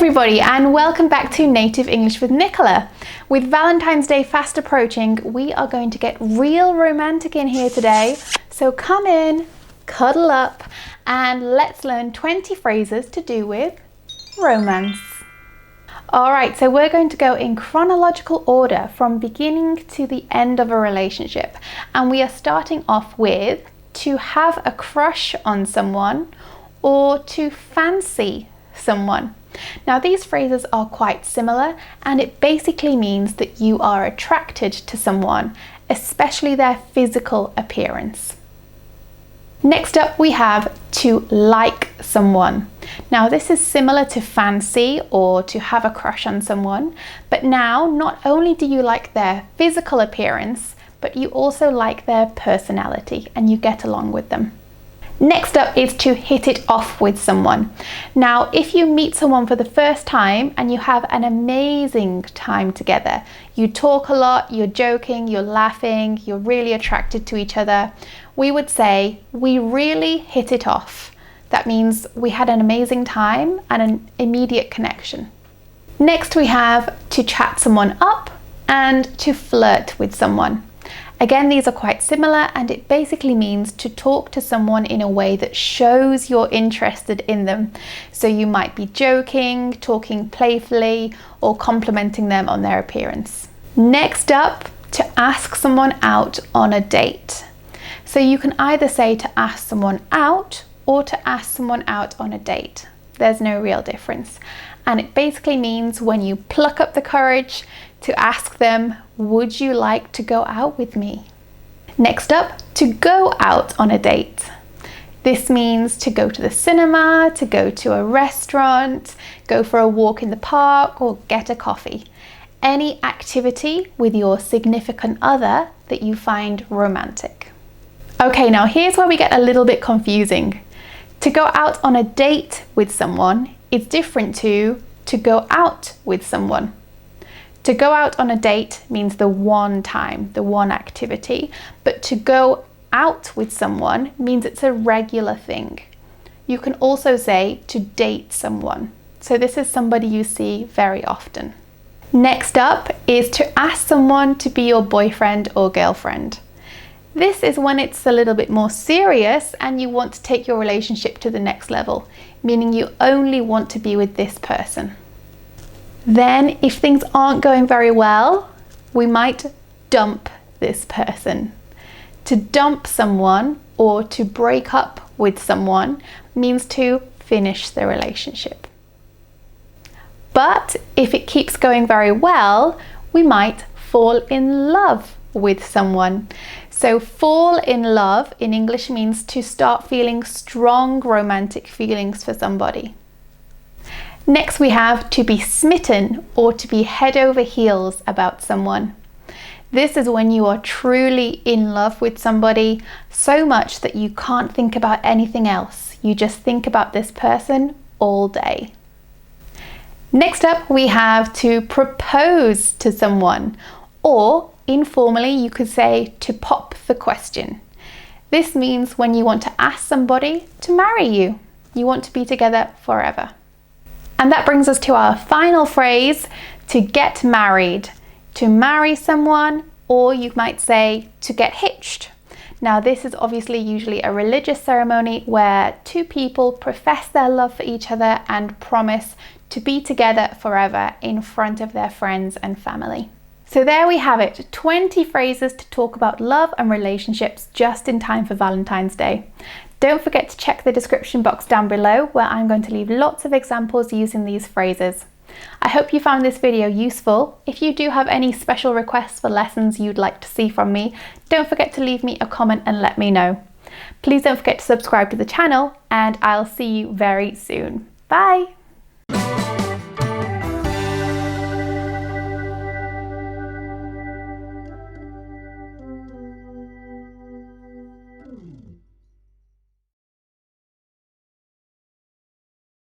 everybody, and welcome back to Native English with Nicola. With Valentine's Day fast approaching, we are going to get real romantic in here today. So come in, cuddle up, and let's learn 20 phrases to do with romance. Alright, so we're going to go in chronological order from beginning to the end of a relationship. And we are starting off with to have a crush on someone or to fancy someone. Now these phrases are quite similar, and it basically means that you are attracted to someone, especially their physical appearance. Next up we have to like someone. Now this is similar to fancy or to have a crush on someone, but now not only do you like their physical appearance, but you also like their personality and you get along with them. Next up is to hit it off with someone. Now, if you meet someone for the first time and you have an amazing time together, you talk a lot, you're joking, you're laughing, you're really attracted to each other, we would say, we really hit it off. That means we had an amazing time and an immediate connection. Next, we have to chat someone up and to flirt with someone. Again, these are quite similar, and it basically means to talk to someone in a way that shows you're interested in them. So you might be joking, talking playfully, or complimenting them on their appearance. Next up, to ask someone out on a date. So you can either say to ask someone out or to ask someone out on a date. There's no real difference. And it basically means when you pluck up the courage to ask them, would you like to go out with me? Next up, to go out on a date. This means to go to the cinema, to go to a restaurant, go for a walk in the park, or get a coffee. Any activity with your significant other that you find romantic. Okay, now here's where we get a little bit confusing. To go out on a date with someone is different to go out with someone. To go out on a date means the one time, the one activity, but to go out with someone means it's a regular thing. You can also say to date someone. So this is somebody you see very often. Next up is to ask someone to be your boyfriend or girlfriend. This is when it's a little bit more serious and you want to take your relationship to the next level, meaning you only want to be with this person. Then, if things aren't going very well, we might dump this person. To dump someone or to break up with someone means to finish the relationship. But if it keeps going very well, we might fall in love with someone. So fall in love in English means to start feeling strong romantic feelings for somebody. Next we have to be smitten or to be head over heels about someone. This is when you are truly in love with somebody so much that you can't think about anything else. You just think about this person all day. Next up we have to propose to someone, or informally you could say to pop the question. This means when you want to ask somebody to marry you. You want to be together forever. And that brings us to our final phrase, to get married. To marry someone, or you might say to get hitched. Now this is obviously usually a religious ceremony where two people profess their love for each other and promise to be together forever in front of their friends and family. So there we have it, 20 phrases to talk about love and relationships just in time for Valentine's Day. Don't forget to check the description box down below where I'm going to leave lots of examples using these phrases. I hope you found this video useful. If you do have any special requests for lessons you'd like to see from me, don't forget to leave me a comment and let me know. Please don't forget to subscribe to the channel, and I'll see you very soon. Bye!